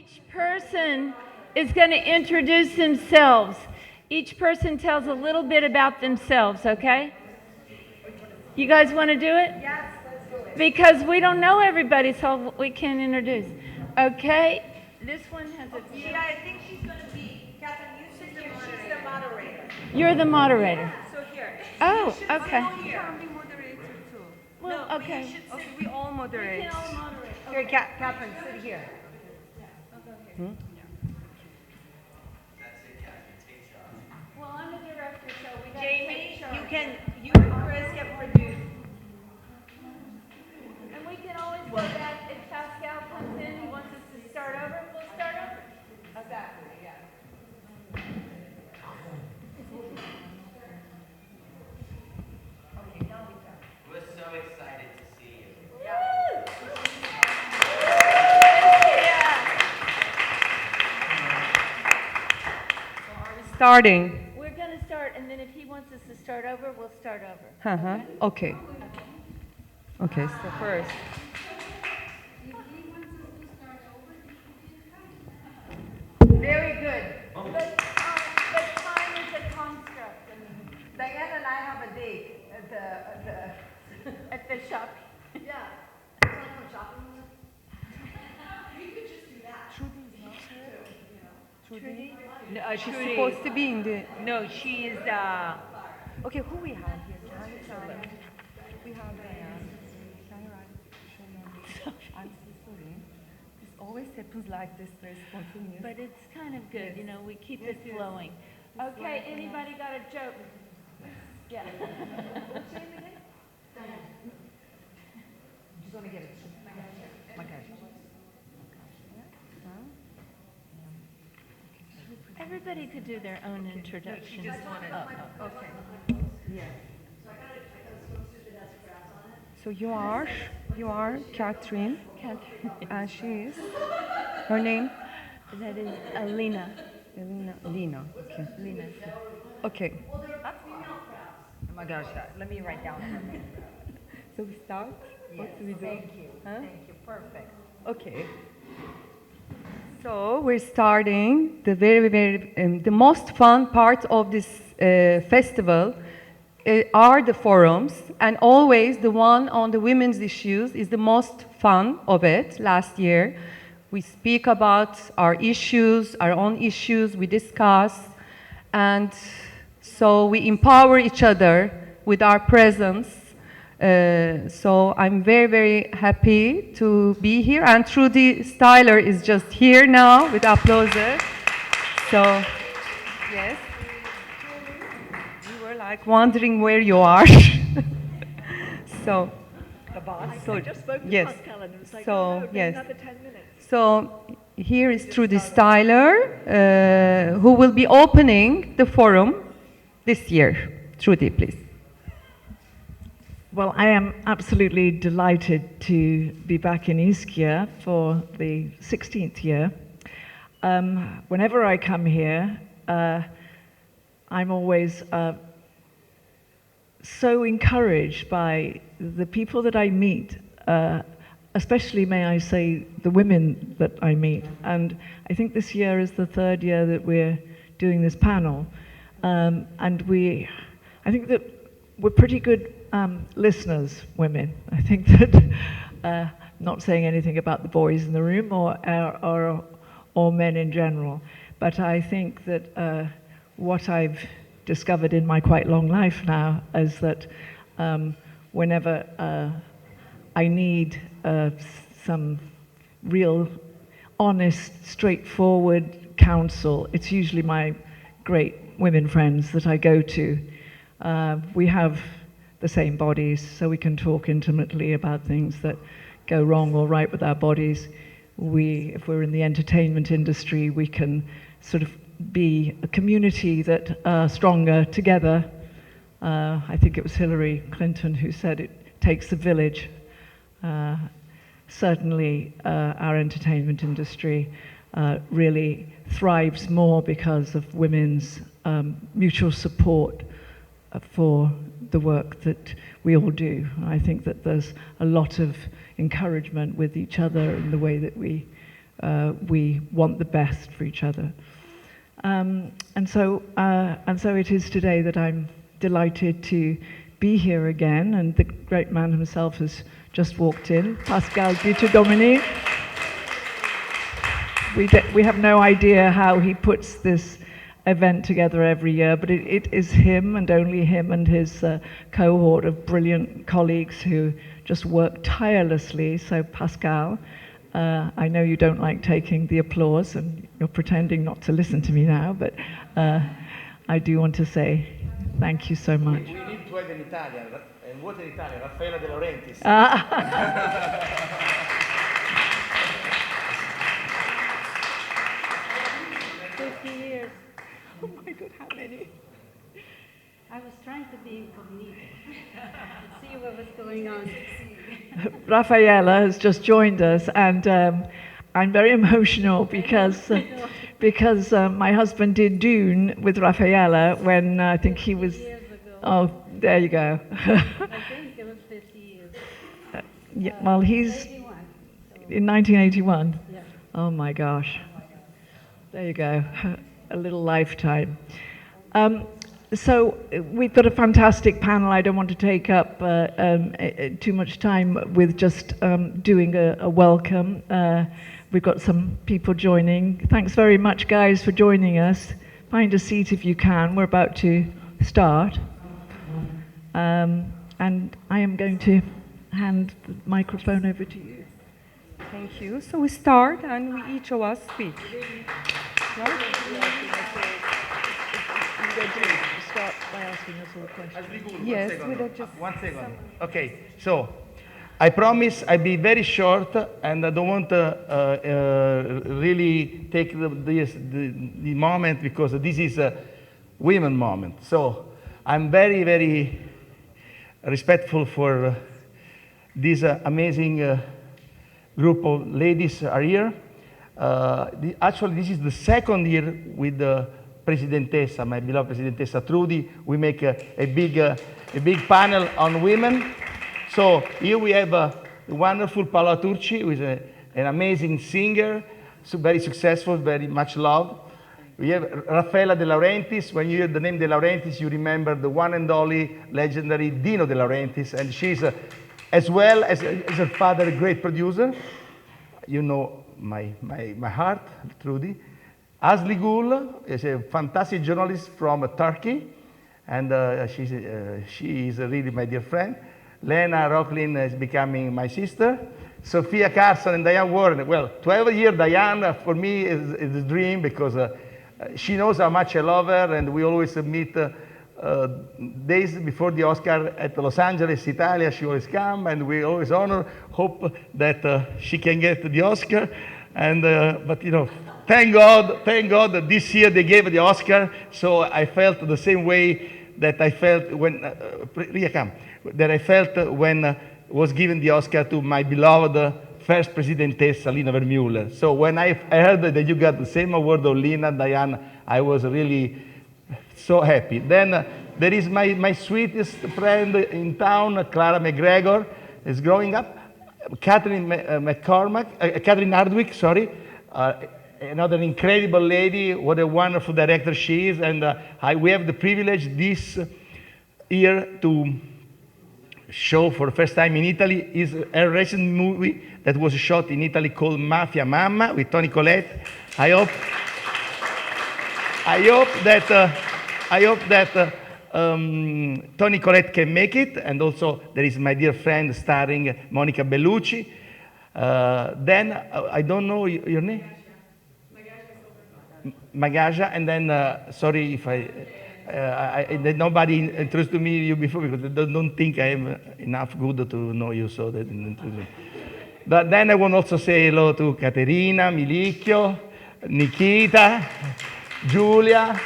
Each person is going to introduce themselves. Each person tells a little bit about themselves, okay? You guys want to do it? Yes, let's do it. Because we don't know everybody, so we can't introduce. Okay? This one has a view. Yeah, I think she's going to be, Catherine, you sit here, she's the moderator. You're the moderator. So here. Oh, okay. You can be moderator too. Well, No, okay. we should sit, we all moderate. We can all moderate. Here, Catherine, sit here. Well, I'm the director, so we got to Jamie, take charge. you and Chris can produce. And we can always go back if Pascal comes in, he wants us to start over, we'll start over. Exactly, yeah. Okay, now we can. We're so excited to see you. Yeah. Starting. We're going to start, and then if he wants us to start over, we'll start over. Okay. Okay, so first. Very good. But time is a construct. Diane and I have a date At the shop. yeah. No, she's supposed to be in the. No, she is, okay, who we have here? We have Diane. I'm so sorry. This always happens like this, very spontaneous. But it's kind of good, you know, we keep it flowing. Okay, anybody got a joke? Yeah. What's your name again? She's gonna get it. Okay. Everybody could do their own introduction. Okay. So you are Catherine, and she is. Her name? That is Alina. Lina. Okay. Lina. Okay. Oh my gosh, let me write down her name. So we start. What do we do? Thank you. Huh? Thank you. Perfect. Okay. So we're starting the the most fun part of this festival are the forums, and always the one on the women's issues is the most fun of it. Last year, we speak about our issues, our own issues, we discuss, and so we empower each other with our presence. So I'm very, very happy to be here, and Trudy Styler is just here now with applause. So, yes, you were like wondering where you are. So, The boss. so I just spoke to yes, Pascal and it was like, so oh, no, yes. another 10 minutes. So here is Trudy Styler, who will be opening the forum this year. Trudy, please. Well, I am absolutely delighted to be back in Ischia for the 16th year. Whenever I come here, I'm always so encouraged by the people that I meet, especially, may I say, the women that I meet. And I think this year is the third year that we're doing this panel. And I think that we're pretty good listeners, women. I think that, not saying anything about the boys in the room or men in general, but I think that what I've discovered in my quite long life now is that whenever I need some real, honest, straightforward counsel, it's usually my great women friends that I go to. We have the same bodies, so we can talk intimately about things that go wrong or right with our bodies. If we're in the entertainment industry, we can sort of be a community that are stronger together. I think it was Hillary Clinton who said it takes a village. Certainly, our entertainment industry really thrives more because of women's mutual support for the work that we all do. I think that there's a lot of encouragement with each other in the way that we we want the best for each other. And so it is today that I'm delighted to be here again, and the great man himself has just walked in, Pascal Guittadomini. We have no idea how he puts this event together every year, but it is him and only him and his cohort of brilliant colleagues who just work tirelessly. So Pascal, I know you don't like taking the applause and you're pretending not to listen to me now, but I do want to say thank you so much. We need to have an Italian, and what in Italian? Raffaella De Laurentiis. 50 years. Oh my God, how many? I was trying to be incognito to see what was going on. Raffaella has just joined us, and I'm very emotional because my husband did Dune with Raffaella when I think he was. Years ago. Oh, there you go. I think it was 50 years. Yeah, well, he's 81. So, in 1981. yeah. Oh my gosh. There you go. A little lifetime. So we've got a fantastic panel. I don't want to take up too much time with just doing a welcome. We've got some people joining. Thanks very much, guys, for joining us. Find a seat if you can. We're about to start. And I am going to hand the microphone over to you. Thank you. So we start, and we each of us speak. Right? Start by asking us all questions. Yes, with just One second. Okay, so I promise I'll be very short, and I don't want to really take the moment, because this is a women moment. So I'm very, very respectful for this amazing group of ladies are here. Actually, this is the second year with the Presidentessa, my beloved Presidentessa Trudy. We make a big panel on women. So here we have the wonderful Paola Turci, who is an amazing singer, so very successful, very much loved. We have Raffaella De Laurentiis. When you hear the name De Laurentiis, you remember the one and only legendary Dino De Laurentiis, and she's as well as her father, a great producer. You know my heart, Trudy. Asli Gul is a fantastic journalist from Turkey, and she is really my dear friend. Lena Rocklin is becoming my sister. Sofia, Carson, and Diane Warren. Well, 12 years Diane for me is a dream, because she knows how much I love her, and we always meet days before the Oscar at Los Angeles, Italia. She always come, and we always hope that she can get the Oscar. And but you know, thank God that this year they gave the Oscar. So I felt the same way that I felt when was given the Oscar to my beloved first Presidentessa, Lina Vermeulen. So when I heard that you got the same award of Lina, Diane, I was really so happy. Then there is my sweetest friend in town, Clara McGregor, is growing up. Catherine Hardwicke, sorry, another incredible lady. What a wonderful director she is. And we have the privilege this year to show for the first time in Italy is a recent movie that was shot in Italy called Mafia Mamma with Toni Collette. I hope that Toni Collette can make it, and also there is my dear friend starring Monica Bellucci. Then I don't know your name. Magaja, and then sorry if nobody introduced me you before, because they don't think I am enough good to know you, so they didn't introduce me. But then I want to also say hello to Caterina, Milicchio, Nikita, Giulia.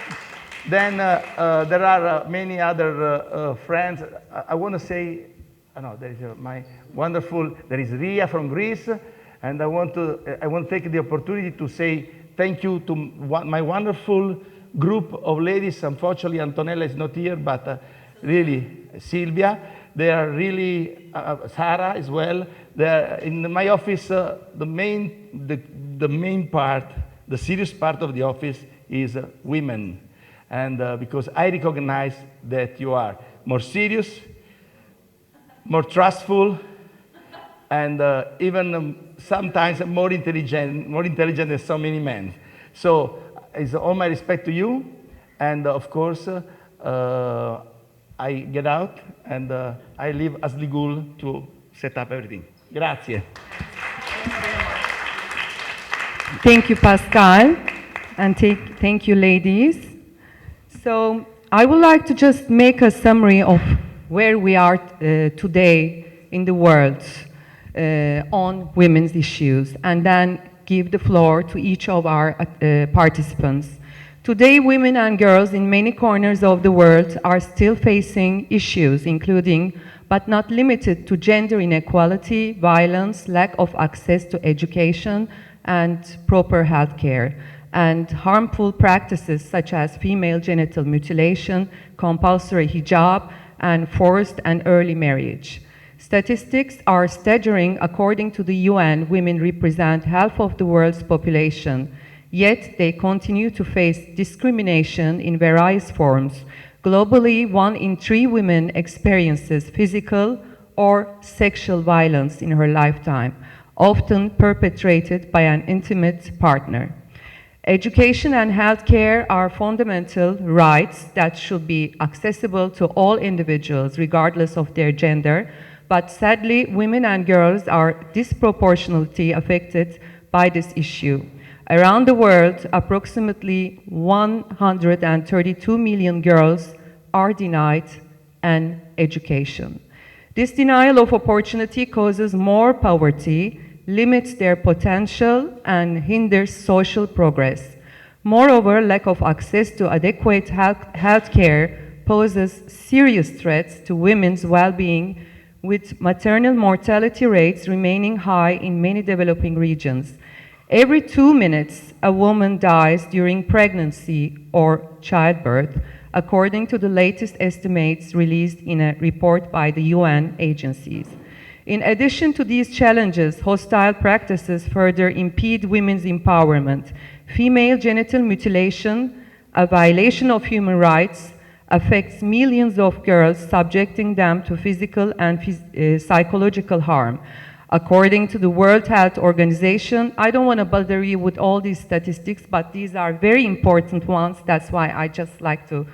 Then there are many other friends. I want to say, there is my wonderful, there is Ria from Greece, and I want to take the opportunity to say thank you to my wonderful group of ladies. Unfortunately, Antonella is not here, but really, Silvia. They are really, Sarah as well. In my office, the main part, the serious part of the office is women. And because I recognize that you are more serious, more trustful, and even sometimes more intelligent than so many men. So it's all my respect to you, and of course, I get out and I leave Asligul to set up everything. Grazie. Thank you, Pascal, and thank you, ladies. So I would like to just make a summary of where we are today in the world on women's issues, and then give the floor to each of our participants. Today, women and girls in many corners of the world are still facing issues, including, but not limited to, gender inequality, violence, lack of access to education and proper health care, and harmful practices such as female genital mutilation, compulsory hijab, and forced and early marriage. Statistics are staggering. According to the UN, women represent half of the world's population, yet they continue to face discrimination in various forms. Globally, 1 in 3 women experiences physical or sexual violence in her lifetime, often perpetrated by an intimate partner. Education and healthcare are fundamental rights that should be accessible to all individuals, regardless of their gender, but sadly, women and girls are disproportionately affected by this issue. Around the world, approximately 132 million girls are denied an education. This denial of opportunity causes more poverty, limits their potential, and hinders social progress. Moreover, lack of access to adequate health care poses serious threats to women's well-being, with maternal mortality rates remaining high in many developing regions. Every 2 minutes, a woman dies during pregnancy or childbirth, according to the latest estimates released in a report by the UN agencies. In addition to these challenges, hostile practices further impede women's empowerment. Female genital mutilation, a violation of human rights, affects millions of girls, subjecting them to physical and psychological harm. According to the World Health Organization, I don't want to bother you with all these statistics, but these are very important ones. That's why I just like to,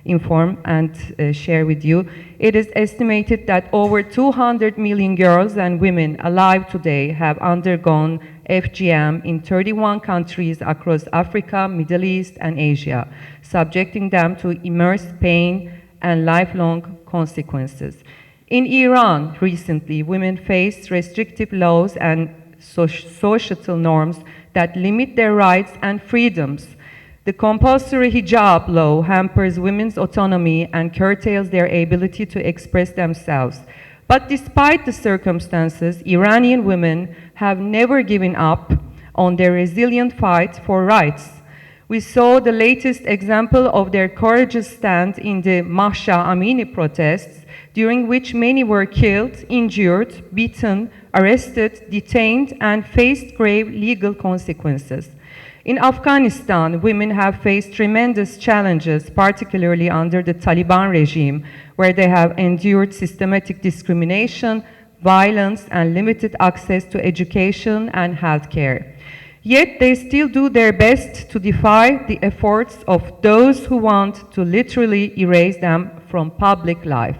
inform and share with you. It is estimated that over 200 million girls and women alive today have undergone FGM in 31 countries across Africa, Middle East, and Asia, subjecting them to immense pain and lifelong consequences. In Iran, recently, women faced restrictive laws and societal norms that limit their rights and freedoms. The compulsory hijab law hampers women's autonomy and curtails their ability to express themselves. But despite the circumstances, Iranian women have never given up on their resilient fight for rights. We saw the latest example of their courageous stand in the Mahsa Amini protests, during which many were killed, injured, beaten, arrested, detained, and faced grave legal consequences. In Afghanistan, women have faced tremendous challenges, particularly under the Taliban regime, where they have endured systematic discrimination, violence, and limited access to education and health care. Yet they still do their best to defy the efforts of those who want to literally erase them from public life.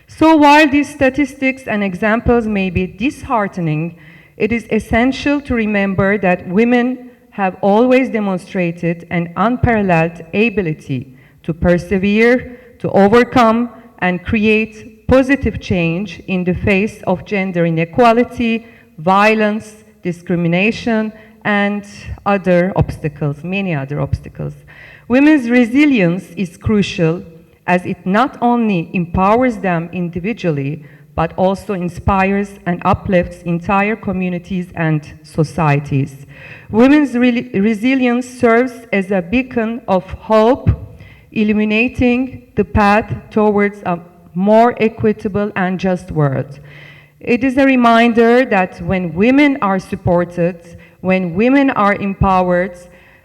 So while these statistics and examples may be disheartening, it is essential to remember that women have always demonstrated an unparalleled ability to persevere, to overcome, and create positive change in the face of gender inequality, violence, discrimination, and other obstacles, many other obstacles. Women's resilience is crucial, as it not only empowers them individually, but also inspires and uplifts entire communities and societies. Women's resilience serves as a beacon of hope, illuminating the path towards a more equitable and just world. It is a reminder that when women are supported, when women are empowered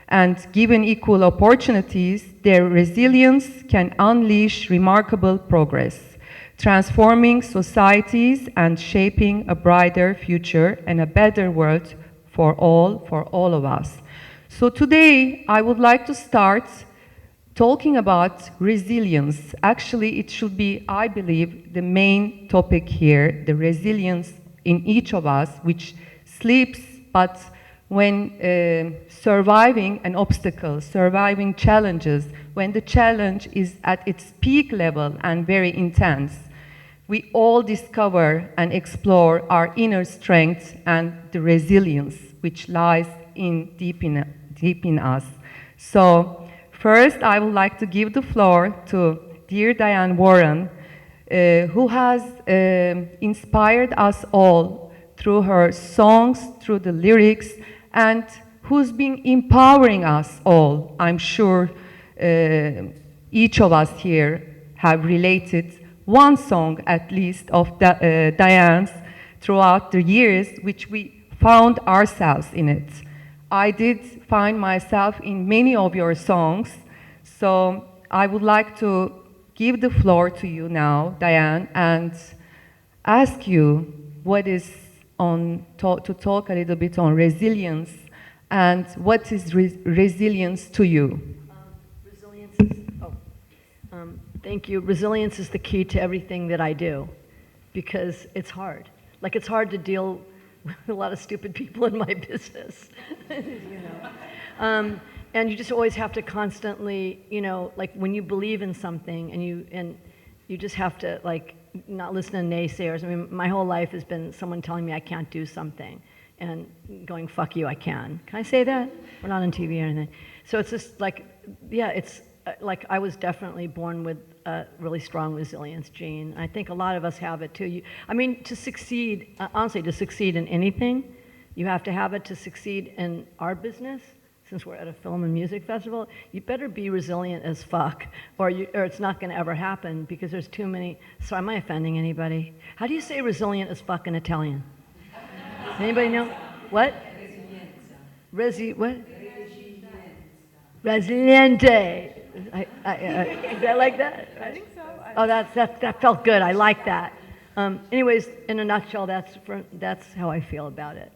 and given equal opportunities, their resilience can unleash remarkable progress, transforming societies and shaping a brighter future and a better world for all of us. So today, I would like to start talking about resilience. Actually, it should be, I believe, the main topic here, the resilience in each of us, which sleeps, but when surviving an obstacle, surviving challenges, when the challenge is at its peak level and very intense, we all discover and explore our inner strength and the resilience which lies deep in us. So, first, I would like to give the floor to dear Diane Warren, who has inspired us all through her songs, through the lyrics, and who's been empowering us all. I'm sure each of us here have related one song at least of Diane's throughout the years, which we found ourselves in it. I did find myself in many of your songs, so I would like to give the floor to you now, Diane, and ask you what is to talk a little bit on resilience and what is resilience to you? Resilience is, thank you. Resilience is the key to everything that I do because it's hard. Like it's hard to deal with a lot of stupid people in my business, you know. And you just always have to constantly, you know, like when you believe in something and you just have to like not listen to naysayers. I mean, my whole life has been someone telling me I can't do something and going, fuck you, I can. Can I say that? We're not on TV or anything. So it's just like, yeah, it's like I was definitely born with a really strong resilience gene. I think a lot of us have it too. I mean, to succeed, honestly, to succeed in anything, you have to have it. To succeed in our business, since we're at a film and music festival, you better be resilient as fuck, or it's not going to ever happen because there's too many. So am I offending anybody? How do you say resilient as fuck in Italian? Anybody know? What? What? Resiliente. Is that like that? I think so. Oh, that felt good. I like that. Anyways, in a nutshell, that's how I feel about it.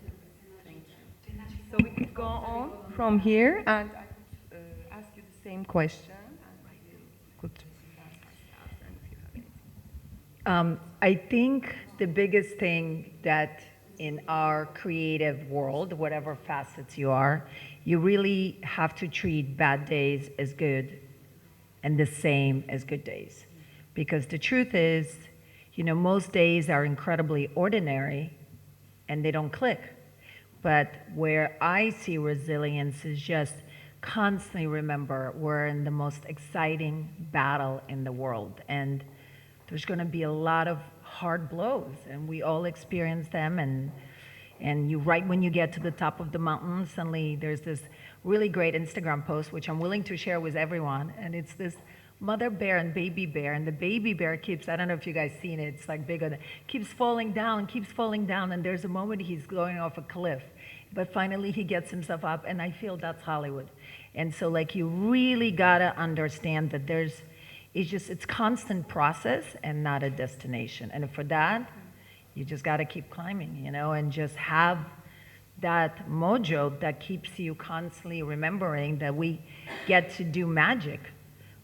So we could go on from here, and I could ask you the same question. I think the biggest thing that in our creative world, whatever facets you are, you really have to treat bad days as good and the same as good days. Because the truth is, you know, most days are incredibly ordinary and they don't click. But where I see resilience is just constantly remember we're in the most exciting battle in the world. And there's going to be a lot of hard blows, and we all experience them. And you, right when you get to the top of the mountain, suddenly there's this really great Instagram post, which I'm willing to share with everyone. And it's this mother bear and baby bear. And the baby bear keeps, I don't know if you guys seen it, it's like bigger, keeps falling down. And there's a moment he's going off a cliff. But finally he gets himself up, and I feel that's Hollywood. And so like you really gotta understand that it's constant process and not a destination. And for that, you just gotta keep climbing, you know, and just have that mojo that keeps you constantly remembering that we get to do magic.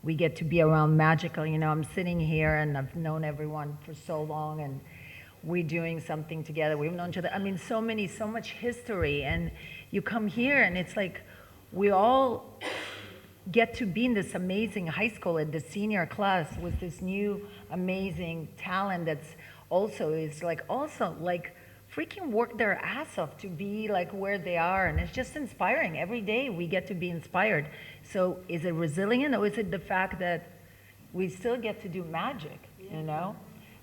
We get to be around magical, you know, I'm sitting here and I've known everyone for so long, and we're doing something together. We've known each other. I mean, so much history. And you come here and it's like we all get to be in this amazing high school in the senior class with this new amazing talent that's also freaking work their ass off to be like where they are. And it's just inspiring. Every day we get to be inspired. So is it resilient, or is it the fact that we still get to do magic, you know?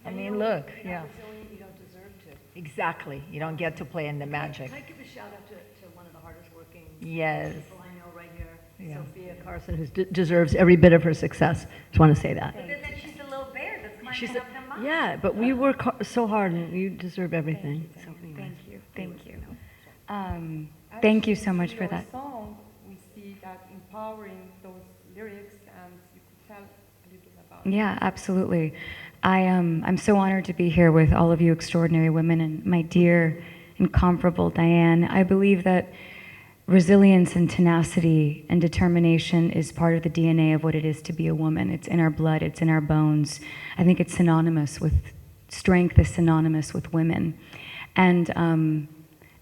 I mean, look, yeah. Resilient, you don't deserve to. Exactly. You don't get to play in the magic. Can I give a shout out to one of the hardest working Yes. people I know right here, Yeah. Sofia, Carson, who deserves every bit of her success. Just want to say that. But then she's a little bear that's climbing She's up the mountain. Yeah, but we work so hard, and you deserve everything. So anyway. Thank you. Thank you so much for that. Song, we see that empowering those lyrics, and you could tell a little about. Yeah, absolutely. I'm so honored to be here with all of you extraordinary women and my dear, incomparable Diane. I believe that resilience and tenacity and determination is part of the DNA of what it is to be a woman. It's in our blood, it's in our bones. I think it's synonymous with strength, is synonymous with women. And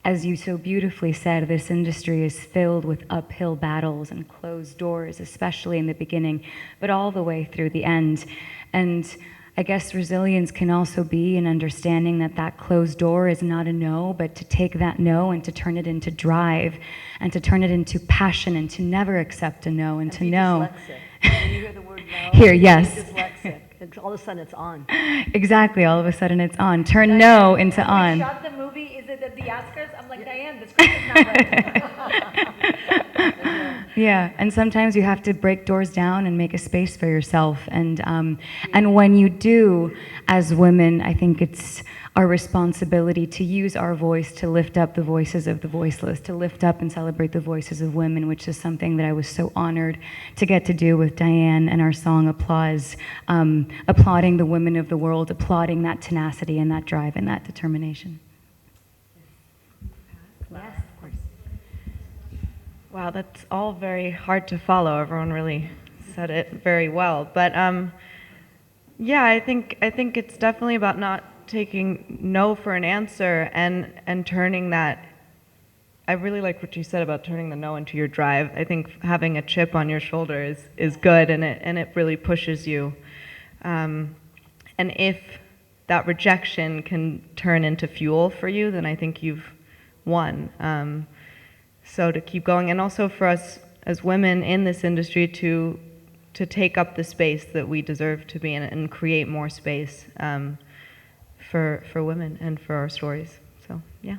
as you so beautifully said, this industry is filled with uphill battles and closed doors, especially in the beginning, but all the way through the end. And I guess resilience can also be an understanding that that closed door is not a no, but to take that no and to turn it into drive and to turn it into passion and to never accept a no and to know. When you hear the word no, Here, yes. you're dyslexic. All of a sudden it's on. Exactly, all of a sudden it's on. Turn no into on. We shot the movie, is it at the Oscars? I'm like, Diane, the script is not right. Yeah, and sometimes you have to break doors down and make a space for yourself. And when you do, as women, I think it's our responsibility to use our voice to lift up the voices of the voiceless, to lift up and celebrate the voices of women, which is something that I was so honored to get to do with Diane and our song Applause, applauding the women of the world, applauding that tenacity and that drive and that determination. Yes, of course. Wow, that's all very hard to follow. Everyone really said it very well. But yeah, I think it's definitely about not taking no for an answer and turning that. I really like what you said about turning the no into your drive. I think having a chip on your shoulder is good, and it really pushes you. And if that rejection can turn into fuel for you, then I think you've won. So to keep going, and also for us as women in this industry to take up the space that we deserve to be in and create more space for women and for our stories. So yeah.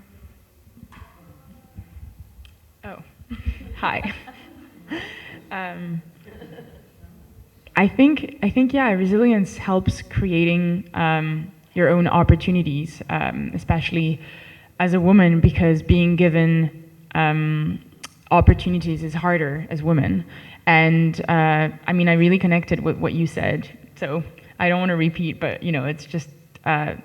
Oh, hi. I think yeah, resilience helps creating your own opportunities, especially as a woman, because being given opportunities is harder as women. And I mean, I really connected with what you said, so I don't want to repeat, but you know, it's just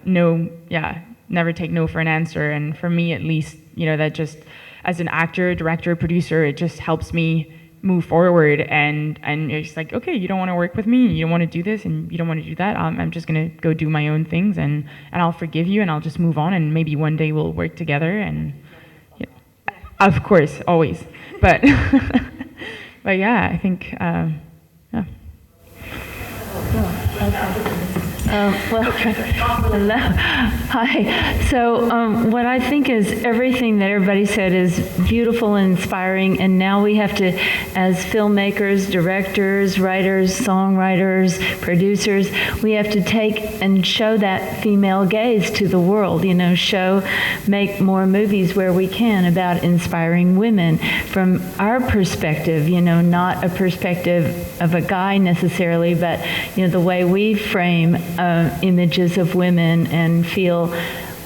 no, yeah, never take no for an answer. And for me, at least, you know, that just as an actor, director, producer, it just helps me move forward. And it's like, okay, you don't want to work with me, you don't want to do this, and you don't want to do that. I'm just gonna go do my own things, and I'll forgive you, and I'll just move on, and maybe one day we'll work together. And yeah, of course, always. But but yeah, I think yeah. Hello. Hi. So what I think is everything that everybody said is beautiful and inspiring, and now we have to, as filmmakers, directors, writers, songwriters, producers, we have to take and show that female gaze to the world, you know, make more movies where we can about inspiring women from our perspective, you know, not a perspective of a guy necessarily, but, you know, the way we frame images of women and feel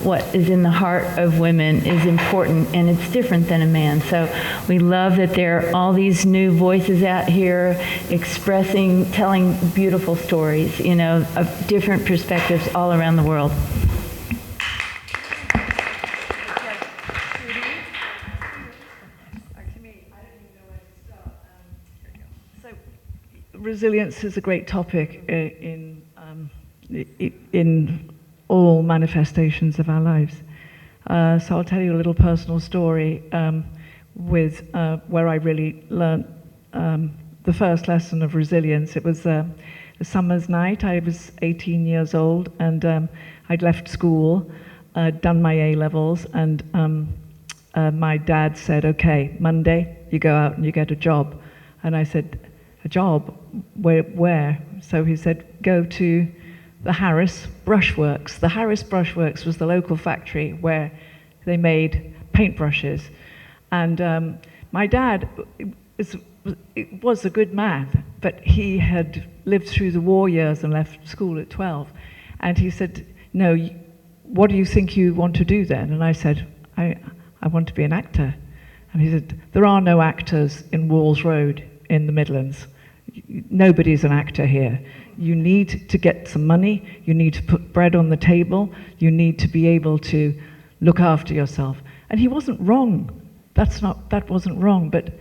what is in the heart of women is important, and it's different than a man. So we love that there are all these new voices out here expressing, telling beautiful stories, you know, of different perspectives all around the world. Resilience is a great topic in all manifestations of our lives. So I'll tell you a little personal story with where I really learnt the first lesson of resilience. It was a summer's night. I was 18 years old, and I'd left school, done my A-levels, and my dad said, okay, Monday you go out and you get a job. And I said, a job? Where? So he said, go to the Harris Brushworks. The Harris Brushworks was the local factory where they made paintbrushes. And my dad was a good man, but he had lived through the war years and left school at 12. And he said, no, what do you think you want to do then? And I said, I want to be an actor. And he said, there are no actors in Walls Road in the Midlands. Nobody's an actor here. You need to get some money, you need to put bread on the table, you need to be able to look after yourself. And he wasn't wrong. That wasn't wrong, but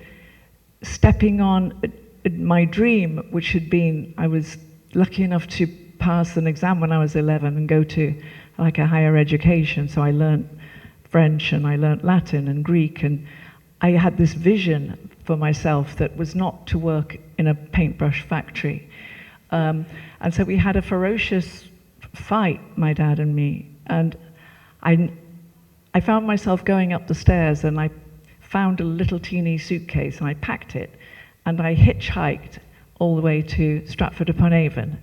stepping on my dream, which had been, I was lucky enough to pass an exam when I was 11 and go to like a higher education, so I learned French and I learned Latin and Greek, and I had this vision for myself that was not to work in a paintbrush factory. And so we had a ferocious fight, my dad and me, and I found myself going up the stairs, and I found a little teeny suitcase and I packed it, and I hitchhiked all the way to Stratford-upon-Avon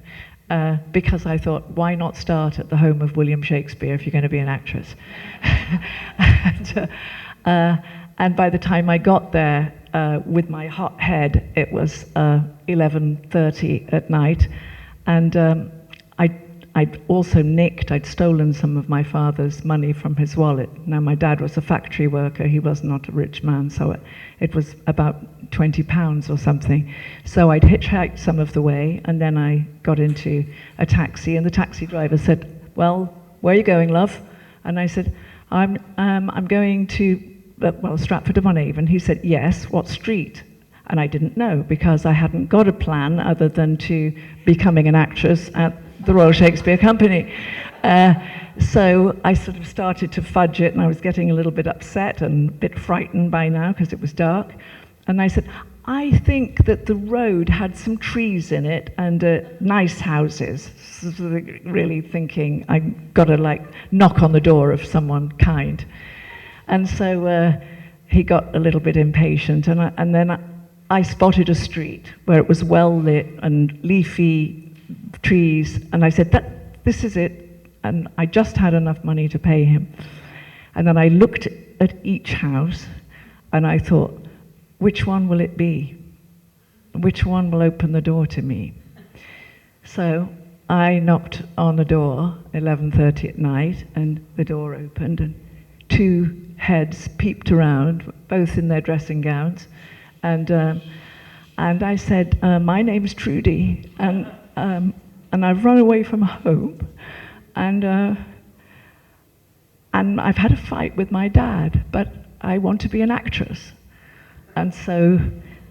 because I thought, why not start at the home of William Shakespeare if you're going to be an actress? And by the time I got there, with my hot head, it was 11:30 at night, and I'd also I'd stolen some of my father's money from his wallet. Now, my dad was a factory worker, he was not a rich man, so it was about £20 or something. So I'd hitchhiked some of the way, and then I got into a taxi, and the taxi driver said, well, where are you going, love? And I said, I'm going to, Stratford-upon-Avon. He said, yes, what street? And I didn't know, because I hadn't got a plan other than to becoming an actress at the Royal Shakespeare Company. So I sort of started to fudge it, and I was getting a little bit upset and a bit frightened by now because it was dark. And I said, I think that the road had some trees in it and nice houses. So really thinking I've got to like knock on the door of someone kind. And so he got a little bit impatient, and then I spotted a street where it was well lit and leafy trees, and I said, this is it, and I just had enough money to pay him. And then I looked at each house, and I thought, which one will it be? Which one will open the door to me? So I knocked on the door, 11:30 at night, and the door opened, and two heads peeped around, both in their dressing gowns, and I said, my name's Trudy, and I've run away from home, and I've had a fight with my dad, but I want to be an actress. And so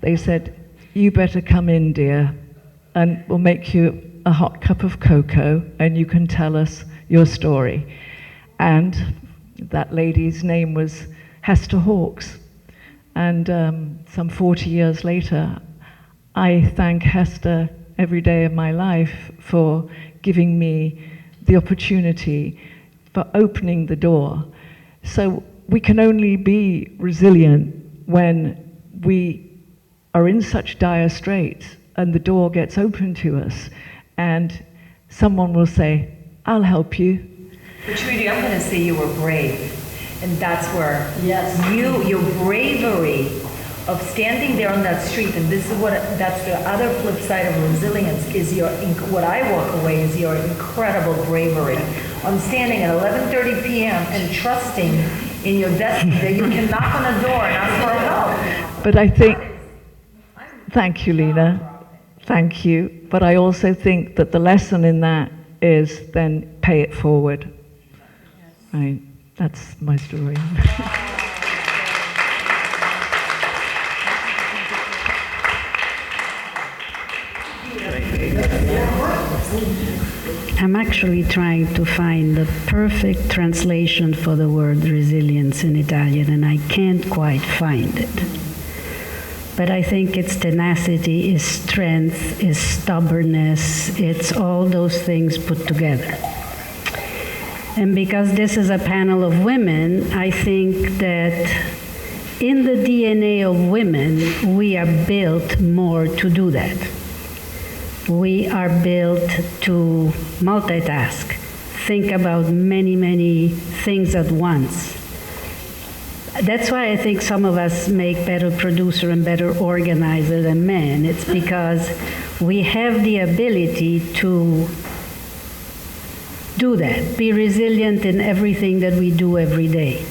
they said, you better come in, dear, and we'll make you a hot cup of cocoa, and you can tell us your story. And that lady's name was Hester Hawkes. And some 40 years later, I thank Hester every day of my life for giving me the opportunity, for opening the door. So we can only be resilient when we are in such dire straits and the door gets open to us and someone will say, I'll help you. But Trudy, I'm going to say you were brave. And that's where your bravery of standing there on that street, and this is that's the other flip side of resilience, is what I walk away is your incredible bravery on standing at 11:30 p.m. and trusting in your destiny that you can knock on a door and ask for help. But I think, thank you, Lena, thank you. But I also think that the lesson in that is then pay it forward. Right, that's my story. I'm actually trying to find the perfect translation for the word resilience in Italian, and I can't quite find it. But I think it's tenacity, it's strength, it's stubbornness, it's all those things put together. And because this is a panel of women, I think that in the DNA of women, we are built more to do that. We are built to multitask, think about many, many things at once. That's why I think some of us make better producer and better organizer than men. It's because we have the ability to do that, be resilient in everything that we do every day.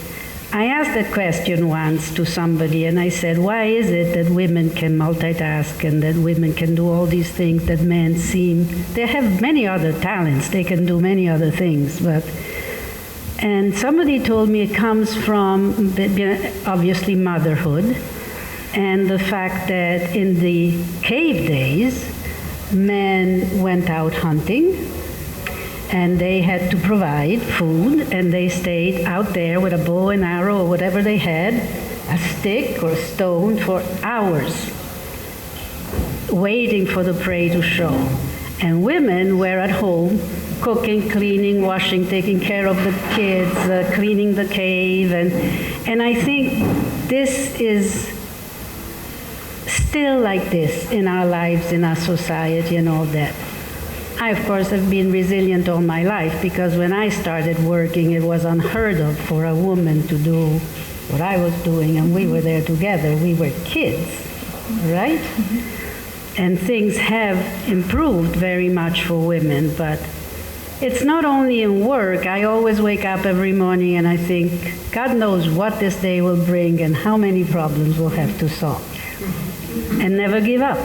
I asked that question once to somebody, and I said, why is it that women can multitask and that women can do all these things that men seem, they have many other talents, they can do many other things, and somebody told me it comes from, obviously, motherhood, and the fact that in the cave days, men went out hunting, and they had to provide food, and they stayed out there with a bow and arrow or whatever they had, a stick or a stone, for hours, waiting for the prey to show. And women were at home, cooking, cleaning, washing, taking care of the kids, cleaning the cave, and I think this is still like this in our lives, in our society, and all that. I, of course, have been resilient all my life, because when I started working, it was unheard of for a woman to do what I was doing, and we were there together. We were kids, right? And things have improved very much for women, but it's not only in work. I always wake up every morning and I think, God knows what this day will bring and how many problems we'll have to solve. And never give up.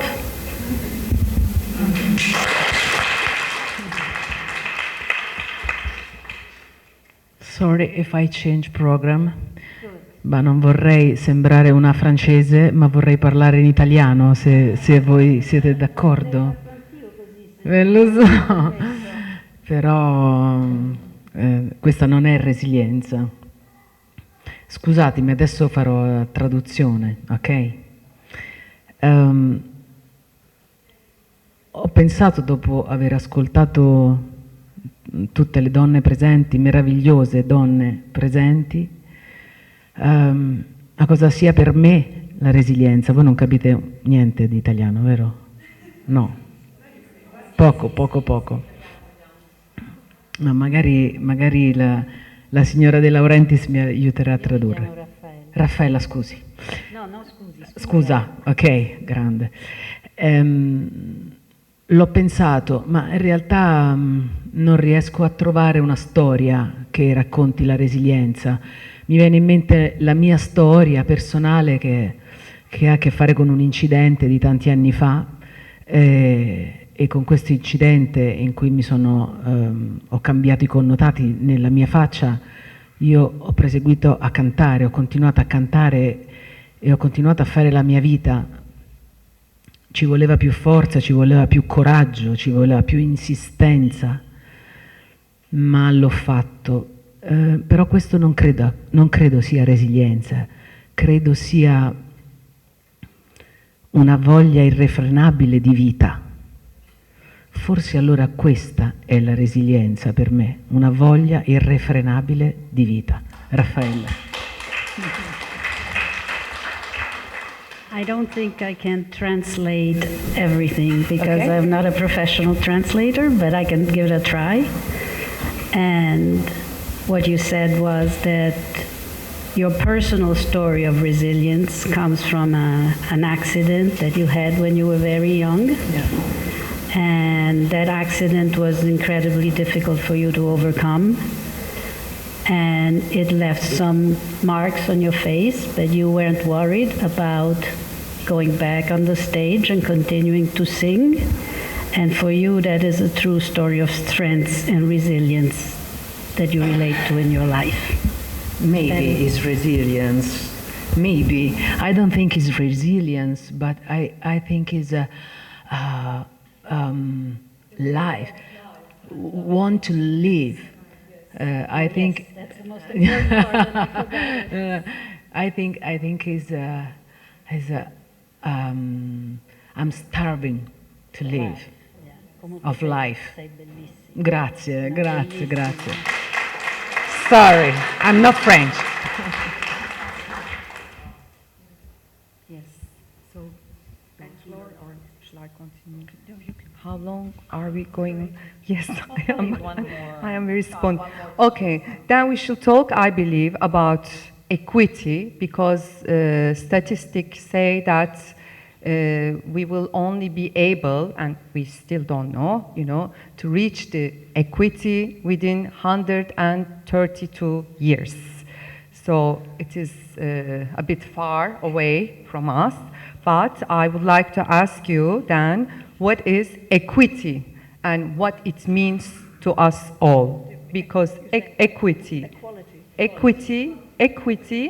Sorry if I change program, ma non vorrei sembrare una francese, ma vorrei parlare in italiano, se voi siete d'accordo. Lo so, però questa non è resilienza. Scusatemi, adesso farò traduzione, ok? Ho pensato, dopo aver ascoltato tutte le donne presenti, meravigliose donne presenti, a cosa sia per me la resilienza. Voi non capite niente di italiano, vero? No. Poco. Ma magari la signora De Laurentiis mi aiuterà a tradurre. Raffaella, scusi. No, scusi. Scusa, ok, grande. L'ho pensato, ma in realtà non riesco a trovare una storia che racconti la resilienza. Mi viene in mente la mia storia personale che ha a che fare con un incidente di tanti anni fa, e con questo incidente in cui ho cambiato i connotati nella mia faccia, io ho proseguito a cantare, ho continuato a cantare e ho continuato a fare la mia vita. Ci voleva più forza, ci voleva più coraggio, ci voleva più insistenza, ma l'ho fatto. Però questo non credo sia resilienza, credo sia una voglia irrefrenabile di vita. Forse allora questa è la resilienza per me, una voglia irrefrenabile di vita. Raffaella. I don't think I can translate everything because I'm not a professional translator, but I can give it a try. And what you said was that your personal story of resilience comes from an accident that you had when you were very young. Yeah. And that accident was incredibly difficult for you to overcome. And it left some marks on your face, but you weren't worried about going back on the stage and continuing to sing. And for you, that is a true story of strength and resilience that you relate to in your life. Maybe it's resilience. Maybe. I don't think it's resilience, but I think it's life. Want to live. I think. That's the most important part. I think is I'm starving to live, of life. Grazie. Sorry, I'm not French. Yes. So, or shall I continue? How long are we going? Yes, I am very spontaneous. Okay, then we should talk, I believe, about equity, because statistics say that we will only be able, and we still don't know, to reach the equity within 132 years. So it is a bit far away from us, but I would like to ask you then, what is equity and what it means to us all? Because equity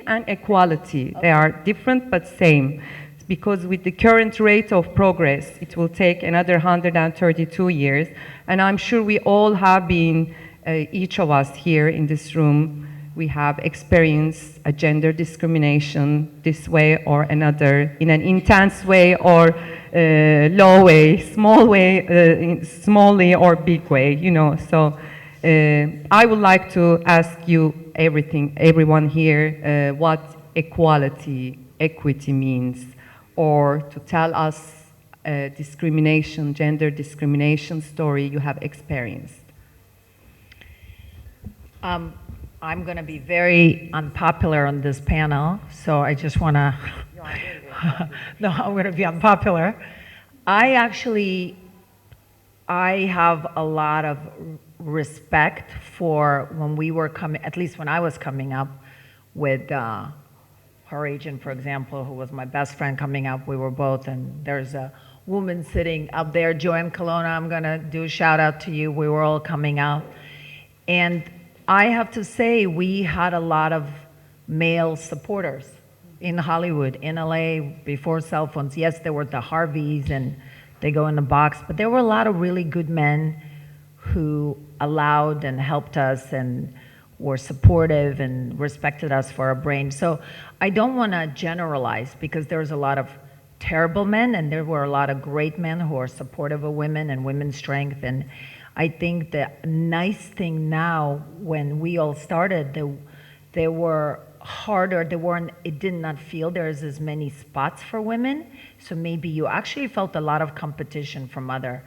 and equality, they are different but same. Because with the current rate of progress, it will take another 132 years. And I'm sure we all have been, each of us here in this room, we have experienced a gender discrimination this way or another, in an intense way or low way, smallly or big way, So I would like to ask you everyone here, what equity means, or to tell us a gender discrimination story you have experienced. I'm going to be very unpopular on this panel, so I just want to... No, I'm going to be unpopular. I have a lot of respect for when we were coming, at least when I was coming up with her agent, for example, who was my best friend coming up. We were both, and there's a woman sitting up there, Joanne Colonna, I'm going to do a shout out to you. We were all coming out. And I have to say, we had a lot of male supporters in Hollywood, in LA, before cell phones. Yes, there were the Harveys, and they go in the box, but there were a lot of really good men who allowed and helped us and were supportive and respected us for our brain. So I don't want to generalize, because there's a lot of terrible men, and there were a lot of great men who are supportive of women and women's strength. And I think the nice thing now, when we all started, they were harder. It did not feel there's as many spots for women. So maybe you actually felt a lot of competition from other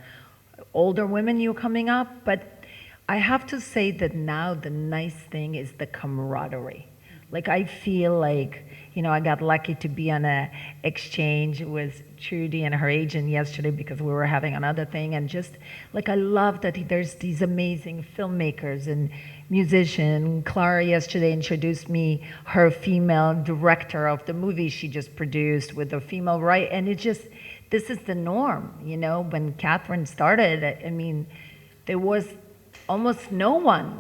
older women you coming up. But I have to say that now the nice thing is the camaraderie. Like, I feel like, I got lucky to be on a exchange with Trudy and her agent yesterday, because we were having another thing, and just like, I love that there's these amazing filmmakers and musicians. Clara yesterday introduced me her female director of the movie she just produced with a female, right? And this is the norm, when Catherine started, there was almost no one,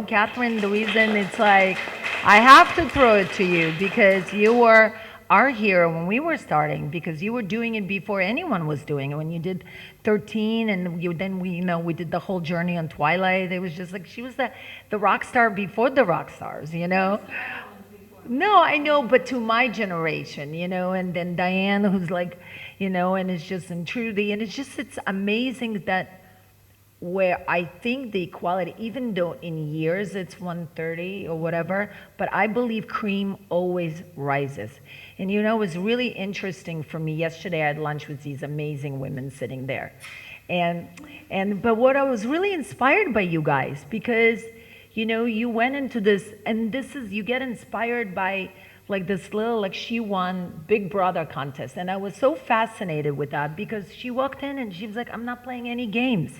Catherine, the reason it's like, I have to throw it to you, because you were our hero when we were starting, because you were doing it before anyone was doing it. When you did 13, and we did the whole journey on Twilight, it was just like, she was the rock star before the rock stars, No, I know, but to my generation, and then Diane, who's like, and it's just, and Trudy, and it's amazing that where I think the equality, even though in years it's 130 or whatever, but I believe cream always rises. And it was really interesting for me. Yesterday I had lunch with these amazing women sitting there. But what I was really inspired by you guys, because, you went into this, and you get inspired by like this little, like, she won Big Brother contest. And I was so fascinated with that, because she walked in and she was like, I'm not playing any games.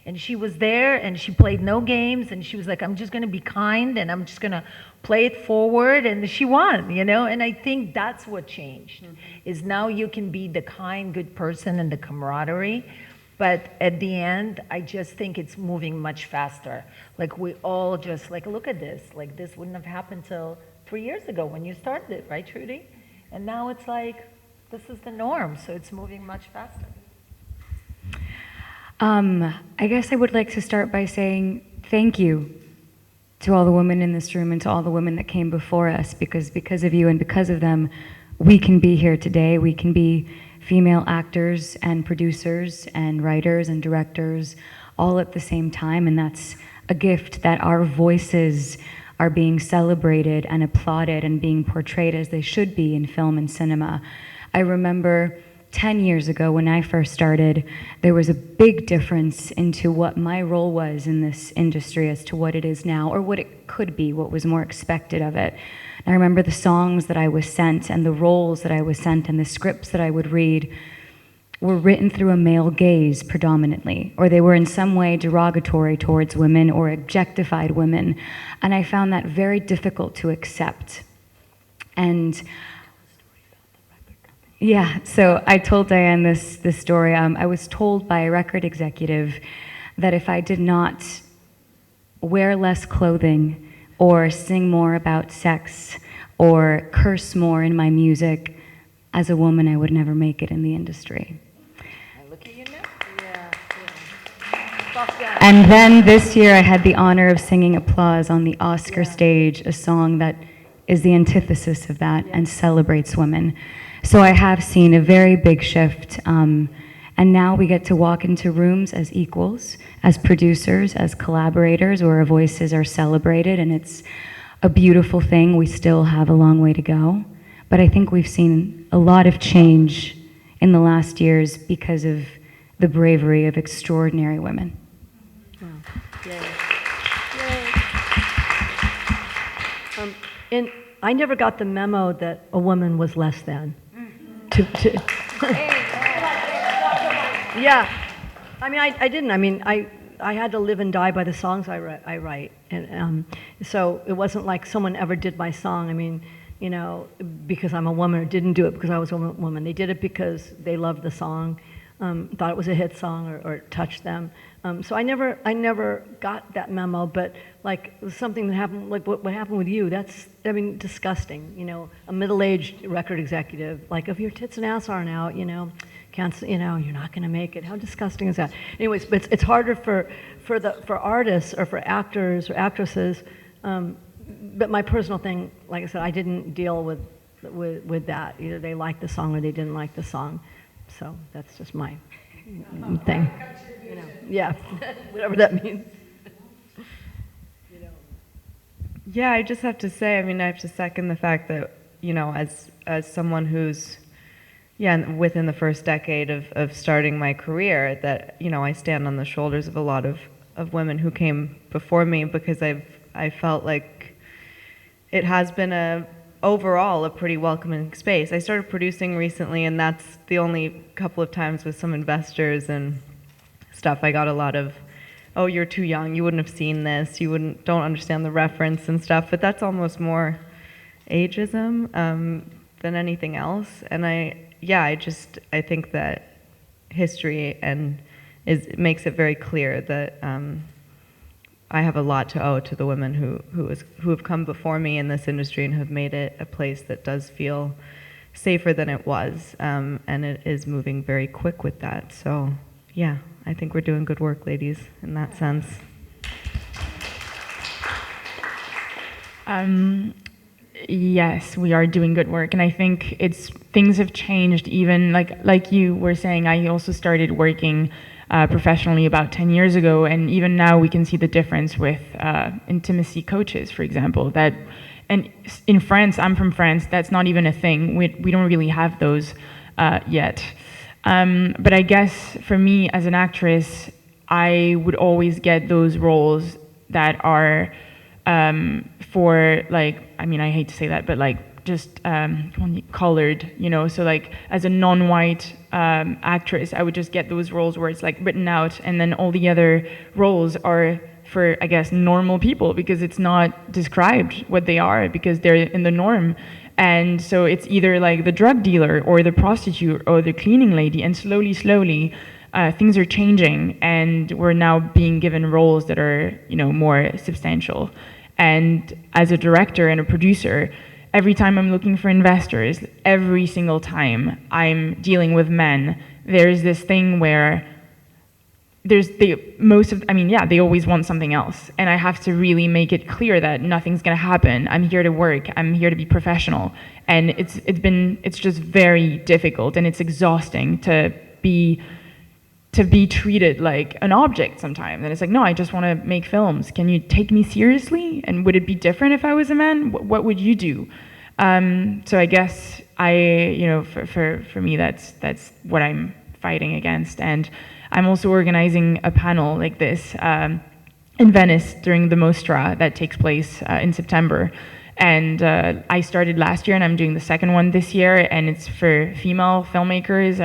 And she was there and she played no games, and she was like, I'm just going to be kind and I'm just going to play it forward. And she won, and I think that's what changed, is now you can be the kind, good person and the camaraderie. But at the end, I just think it's moving much faster. Like, we all just like, look at this, like, this wouldn't have happened till 3 years ago when you started it, right, Trudy? And now it's like, this is the norm, so it's moving much faster. I guess I would like to start by saying thank you to all the women in this room and to all the women that came before us, because of you and because of them, we can be here today. We can be female actors and producers and writers and directors all at the same time, and that's a gift, that our voices are being celebrated and applauded and being portrayed as they should be in film and cinema. I remember 10 years ago when I first started, there was a big difference into what my role was in this industry as to what it is now, or what it could be, what was more expected of it. And I remember the songs that I was sent and the roles that I was sent and the scripts that I would read were written through a male gaze predominantly, or they were in some way derogatory towards women or objectified women. And I found that very difficult to accept. And yeah, so I told Diane this story. I was told by a record executive that if I did not wear less clothing or sing more about sex or curse more in my music, as a woman, I would never make it in the industry. Look at you now. Yeah. And then this year I had the honor of singing Applause on the Oscar stage, a song that is the antithesis of that and celebrates women. So I have seen a very big shift, and now we get to walk into rooms as equals, as producers, as collaborators, where our voices are celebrated, and it's a beautiful thing. We still have a long way to go, but I think we've seen a lot of change in the last years because of the bravery of extraordinary women. Yay. And I never got the memo that a woman was less than. Yeah, I mean, I didn't. I mean, I had to live and die by the songs I write, and so it wasn't like someone ever did my song. I mean, you know, because I'm a woman, or didn't do it because I was a woman. They did it because they loved the song, thought it was a hit song, or it touched them. So I never got that memo, but like something that happened, like what happened with you, that's, I mean, disgusting. You know, a middle-aged record executive, like if your tits and ass aren't out, you know, you're not going to make it. How disgusting is that? Anyways, but it's harder for artists or for actors or actresses. But my personal thing, like I said, I didn't deal with that. Either they liked the song or they didn't like the song. So that's just my thing. You know, yeah, whatever that means. Yeah, I just have to say, I mean, I have to second the fact that, you know, as someone who's, within the first decade of starting my career, that, you know, I stand on the shoulders of a lot of women who came before me, because I felt like it has been overall a pretty welcoming space. I started producing recently, and that's the only couple of times with some investors and stuff I got a lot of, oh, you're too young, you wouldn't have seen this, don't understand the reference and stuff, but that's almost more ageism than anything else. And I think that history makes it very clear that I have a lot to owe to the women who have come before me in this industry and have made it a place that does feel safer than it was, and it is moving very quick with that. So yeah, I think we're doing good work, ladies, in that sense. Yes, we are doing good work, and I think things have changed. Even like you were saying, I also started working professionally about 10 years ago, and even now we can see the difference with intimacy coaches, for example. And in France, I'm from France, that's not even a thing. We don't really have those yet. But I guess for me as an actress, I would always get those roles that are for, like, I mean, I hate to say that, but like just colored, you know, so like as a non-white actress, I would just get those roles where it's like written out, and then all the other roles are for, I guess, normal people, because it's not described what they are, because they're in the norm. And so it's either like the drug dealer or the prostitute or the cleaning lady, and slowly things are changing, and we're now being given roles that are, you know, more substantial. And as a director and a producer, every time I'm looking for investors, every single time I'm dealing with men, there's this thing where they always want something else, and I have to really make it clear that nothing's gonna happen. I'm here to work. I'm here to be professional, and it's just very difficult, and it's exhausting to be treated like an object sometimes. And it's like, no, I just want to make films. Can you take me seriously? And would it be different if I was a man? What would you do? So I guess for me, that's what I'm fighting against. And I'm also organizing a panel like this in Venice during the Mostra that takes place in September. And I started last year, and I'm doing the second one this year, and it's for female filmmakers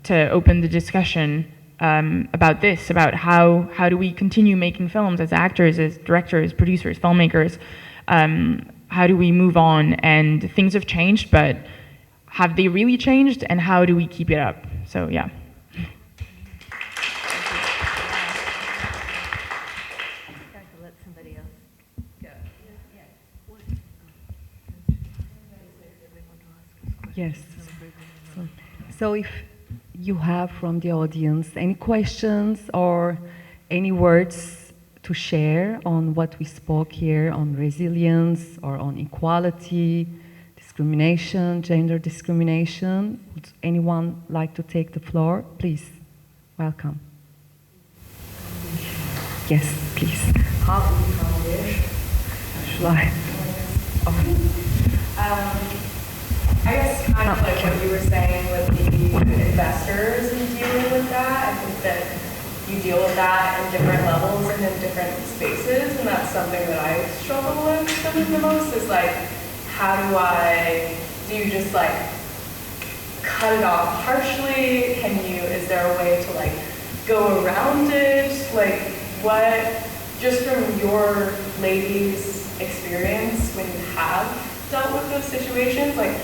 to open the discussion about this, about how do we continue making films as actors, as directors, producers, filmmakers. How do we move on? And things have changed, but have they really changed? And how do we keep it up? So yeah. Yes. So if you have from the audience any questions or any words to share on what we spoke here on resilience or on equality, discrimination, gender discrimination, would anyone like to take the floor? Please, welcome. Yes, please. How do you come there? Shall I? I guess kind of like what you were saying with the investors and dealing with that. I think that you deal with that in different levels and in different spaces, and that's something that I struggle with the most is like, do you just like cut it off harshly? Is there a way to like go around it? Like what, just from your ladies' experience when you have dealt with those situations, like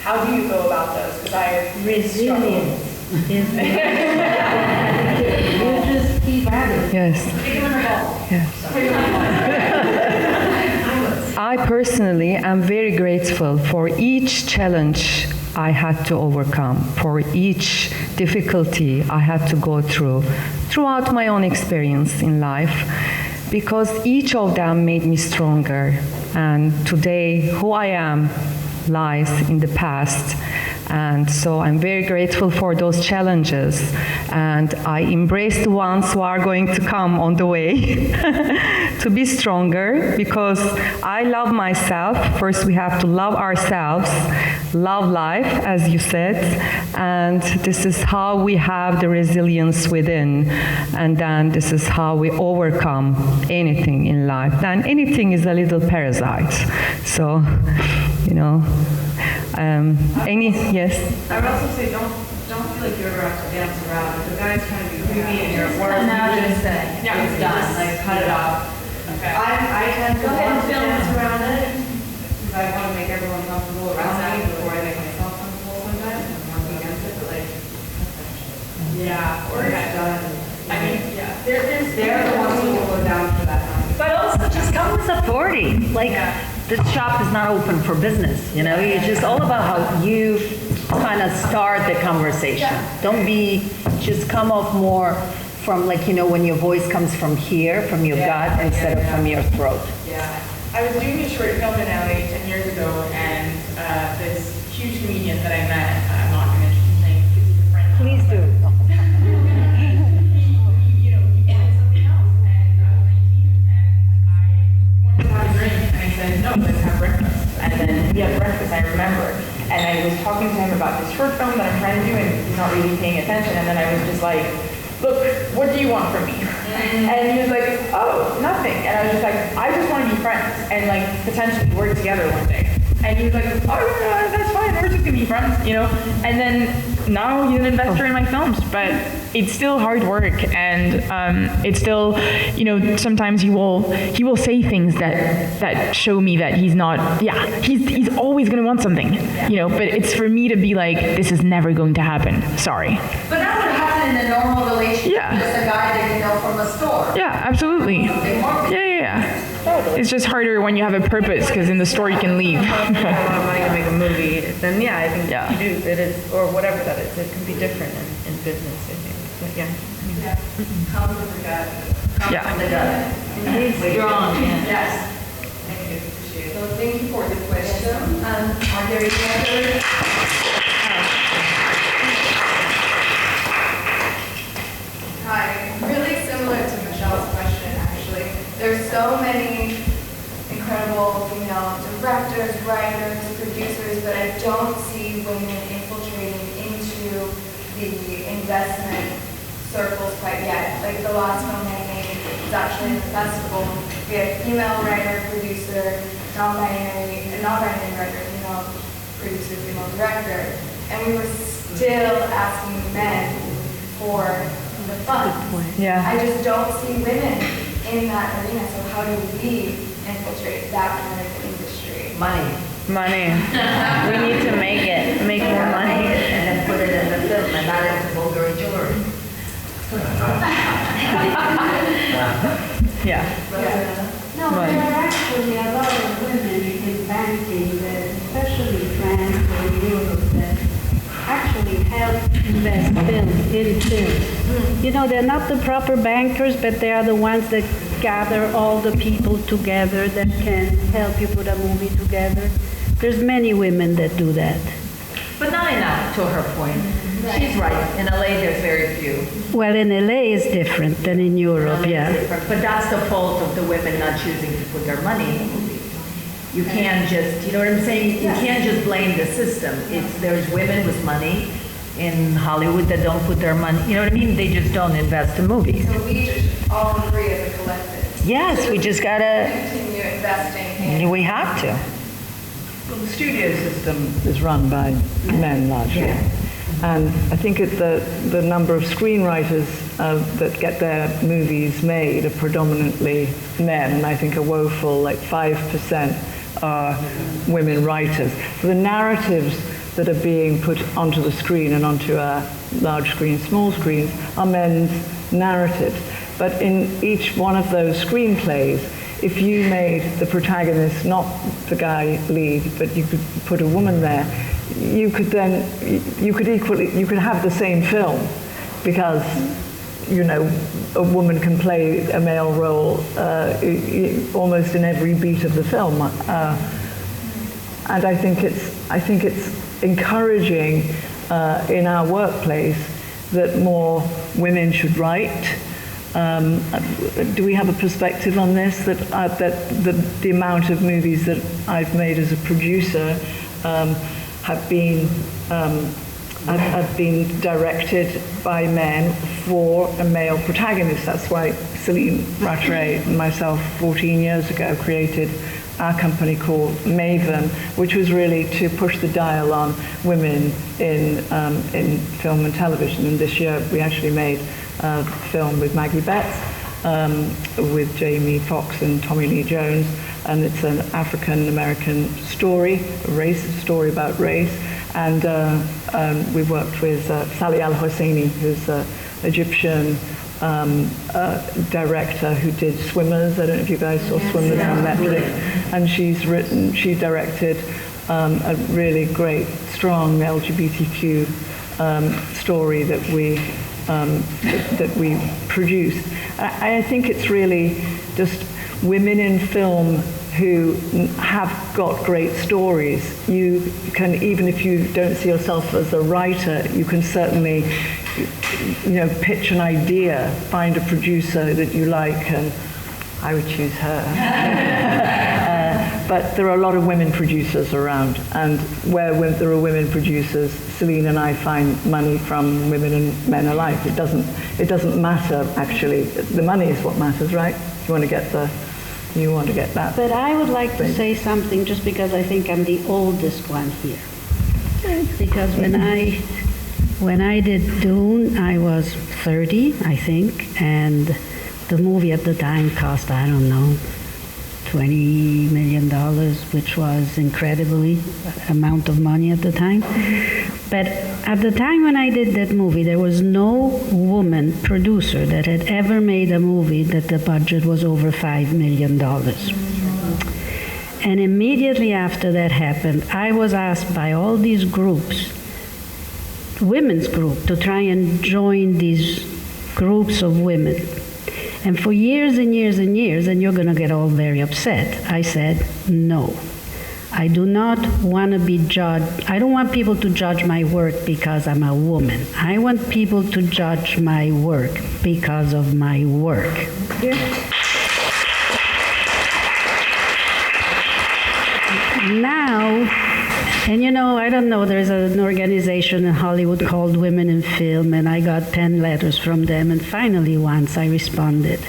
how do you go about those? Because I Resilience. You just keep at it. Yes. Yes. I personally am very grateful for each challenge I had to overcome, for each difficulty I had to go through throughout my own experience in life, because each of them made me stronger. And today, who I am lies in the past. And so I'm very grateful for those challenges. And I embrace the ones who are going to come on the way to be stronger, because I love myself. First, we have to love ourselves, love life, as you said. And this is how we have the resilience within. And then this is how we overcome anything in life. Then anything is a little parasite. So, yes? I would also say don't feel like you ever have to dance around. If the guy's trying to be creepy in your work, it's done. Like cut it off. Okay. I tend to want to dance around it because I want to make everyone comfortable around me before I make myself comfortable sometimes. I'm working against it, but like or it's done. I mean, they're the ones who will go down for that time. But also just come with authority. Like, the shop is not open for business, It's just all about how you kind of start the conversation. Don't just come off more from when your voice comes from here, from your gut, instead of from your throat. Yeah. I was doing a short film in LA 10 years ago, and this huge comedian that I met, I'm not going to mention his name because he's a friend. Please do. No, let's have breakfast. And then we had breakfast, I remember. And I was talking to him about this short film that I'm trying to do, and he's not really paying attention. And then I was just like, look, what do you want from me? And he was like, oh, nothing. And I was just like, I just want to be friends and like potentially work together one day. And he was like, oh, yeah, that's fine, we're just gonna be friends, And then now he's an investor in my films, but it's still hard work, and it's still, sometimes he will say things that show me that he's not, he's always gonna want something, But it's for me to be like, this is never going to happen. Sorry. But that would happen in a normal relationship. Yeah. With a guy that you know from a store. Yeah, absolutely. Yeah. It's just harder when you have a purpose, because in the store you can leave. If I want money to make a movie, then I think you do. It is, or whatever that is. It can be different in business, I think. But Come from the gut. Yeah. From the gut. He's strong. Yes. Thank you. Appreciate it. So thank you for the question. Are there any other? Hi. Really similar to Michelle's question, actually. There's so many incredible female directors, writers, producers, but I don't see women infiltrating into the investment circles quite yet. Like the last film I made was actually in the festival. We had female writer, producer, non-binary writer, female producer, female director, and we were still asking men for the funds. Yeah. I just don't see women in that arena, so how do we infiltrate that kind of industry? Money. Money. We need to make more money. And then put it in the film and not into vulgar jewelry. Yeah. No, there are actually a lot of women in banking, especially France or Europe, that actually help invest in films. You know, they're not the proper bankers, but they are the ones that gather all the people together that can help you put a movie together. There's many women that do that. But not enough, to her point. She's right. In LA, there's very few. Well, in LA is different than in Europe, LA is yeah. different. But that's the fault of the women not choosing to put their money in the movie. You can't just, you know what I'm saying? You can't just blame the system. There's women with money in Hollywood that don't put their money, you know what I mean? They just don't invest in movies. So we just all agree as a collective. Yes, we just gotta, Continue investing in. we have to. Well, the studio system is run by men largely. And I think the number of screenwriters that get their movies made are predominantly men, and I think a woeful, like 5% are women writers. The narratives that are being put onto the screen and onto our large screen, small screens are men's narratives. But in each one of those screenplays, if you made the protagonist not the guy lead, but you could put a woman there, you could have the same film, because you know a woman can play a male role almost in every beat of the film, and I think it's encouraging in our workplace that more women should write. Do we have a perspective on this? That the amount of movies that I've made as a producer have been directed by men for a male protagonist. That's why Celine Rattray and myself 14 years ago created our company called Maven, which was really to push the dial on women in film and television. And this year we actually made a film with Maggie Betts, with Jamie Foxx and Tommy Lee Jones, and it's an African-American story, a race story about race. And we worked with Sally Al-Hosseini, who's an Egyptian director who did Swimmers. I don't know if you guys saw Swimmers on Netflix. And she directed a really great, strong LGBTQ story that we produced. I think it's really just women in film who have got great stories. You can, even if you don't see yourself as a writer, you can certainly, pitch an idea, find a producer that you like, and I would choose her. But there are a lot of women producers around, and where there are women producers, Celine and I find money from women and men alike. It doesn't matter, actually. The money is what matters, right? You want to get that. But I would like to say something, just because I think I'm the oldest one here. Because when I did Dune, I was 30, I think, and the movie at the time cost, I don't know, $20 million, which was incredibly amount of money at the time. But at the time when I did that movie, there was no woman producer that had ever made a movie that the budget was over $5 million. And immediately after that happened, I was asked by all these groups, women's group, to try and join these groups of women. And for years and years and years, and you're going to get all very upset, I said, no. I do not want to be judged. I don't want people to judge my work because I'm a woman. I want people to judge my work because of my work. Yeah. Now, And you know, I don't know, there's an organization in Hollywood called Women in Film, and I got 10 letters from them, and finally once I responded.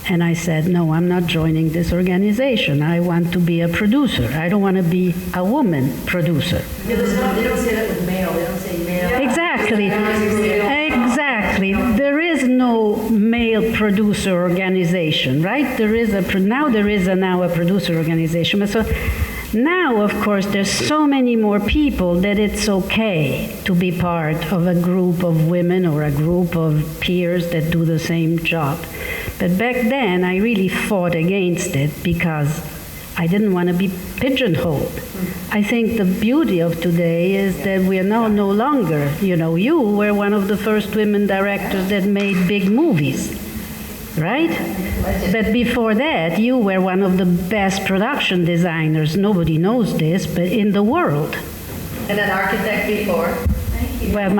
And I said, no, I'm not joining this organization. I want to be a producer. I don't want to be a woman producer. They don't say that with male. They don't say male. Exactly. Exactly. There is no male producer organization, right? There is now a producer organization. But so now, of course, there's so many more people that it's okay to be part of a group of women or a group of peers that do the same job. But back then, I really fought against it because I didn't want to be pigeonholed. I think the beauty of today is that we are now no longer, you were one of the first women directors that made big movies, right? But before that, you were one of the best production designers, nobody knows this, but in the world. And an architect before. Thank you. Well,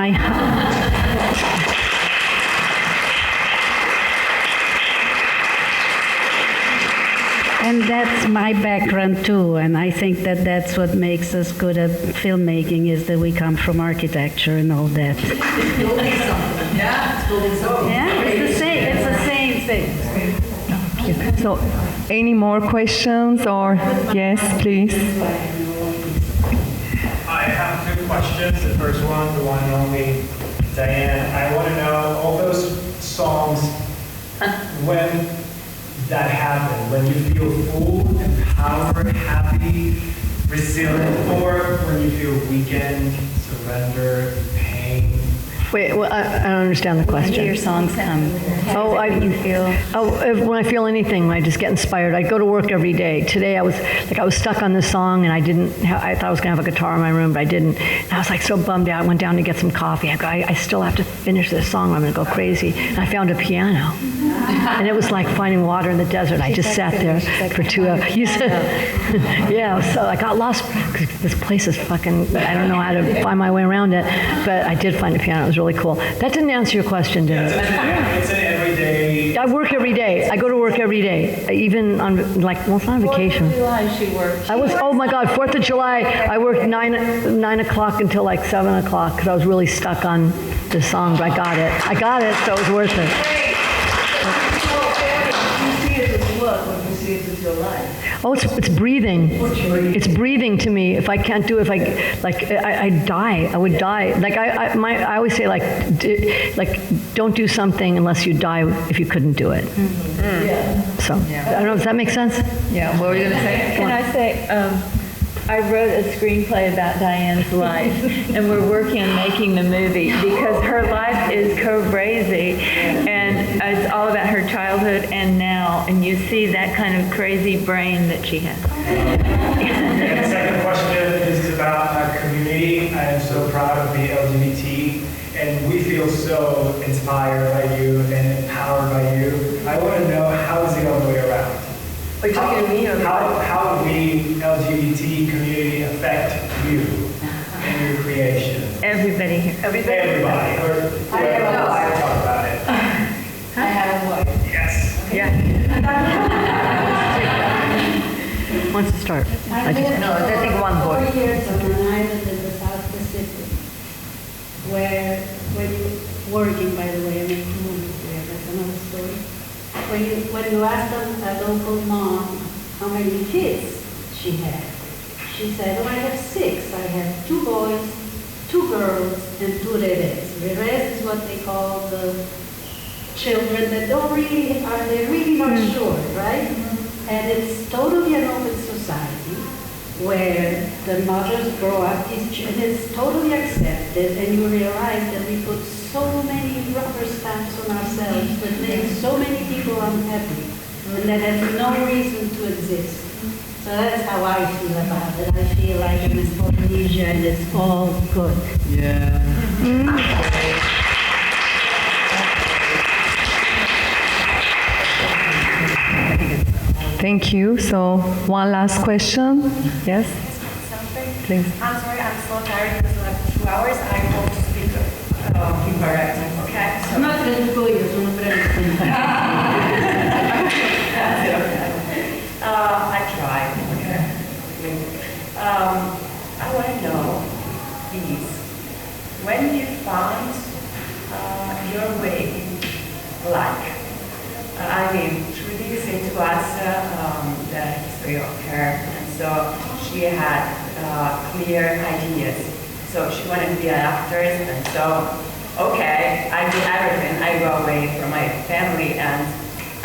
and that's my background too, and I think that that's what makes us good at filmmaking, is that we come from architecture and all that. It's building something. Yeah, it's building something. Yeah, it's the same thing. So, any more questions or yes, please? I have two questions. The first one, the one and only, Diane. I want to know all those songs, when that happen, when you feel full, empowered, happy, resilient, or when you feel weakened, surrender, pain. Wait, well, I don't understand the question. When do your songs come? You feel? When I feel anything, when I just get inspired. I go to work every day. Today I was stuck on this song, and I thought I was gonna have a guitar in my room, but I didn't. And I was like so bummed out. I went down to get some coffee. I still have to finish this song, or I'm gonna go crazy. And I found a piano, and it was like finding water in the desert. I just sat there for 2 hours. You said, yeah. So I got lost because this place is fucking. I don't know how to find my way around it, but I did find a piano. It was really cool. That didn't answer your question, did it? It's an everyday. I work every day. I go to work every day. Even on it's not on vacation. 4th of July, she worked. Oh my God, 4th of July, I worked 9 o'clock until like 7 o'clock because I was really stuck on this song, but I got it, so it was worth it. Oh, it's breathing. It's breathing to me. If I can't do it, I die. I would die. I always say don't do something unless you die if you couldn't do it. So I don't know. Does that make sense? Yeah. What were you going to say? Can I say? I wrote a screenplay about Diane's life, and we're working on making the movie because her life is crazy, and it's all about her childhood and now, and you see that kind of crazy brain that she has. And the second question is about our community. I am so proud of the LGBT, and we feel so inspired by you and empowered by you. I want to know, how is the other way around? Are you talking to me or how will we LGBT community affect you and your creation? Everybody here. Everybody. I have a wife. Talk about it. I have a wife. Yes. Yeah. Wants to start. I think one voice. 4 years on an island in the South Pacific, where when you working, by the way, I make movies there. That's another story. When you ask a local mom how many kids she had, she said, "Oh, I have 6. I have 2 boys, 2 girls, and 2 bebés." Bebés is what they call the children that they're really not sure, right? And it's totally an open society where the mothers grow up, and it's totally accepted, and you realize that we put so many rubber stamps on ourselves that make so many people unhappy, and that has no reason to exist. So that's how I feel about it. I feel like I'm in Polynesia and it's all good. Yeah. Thank you. So, one last question. Yes? Please. I'm sorry, I'm so tired because I have 2 hours. I hope to speak correct. Okay? So. Not really good, sono I tried. Okay. I want to so she had clear ideas. So she wanted to be an actress, and so, okay, I do everything. I go away from my family and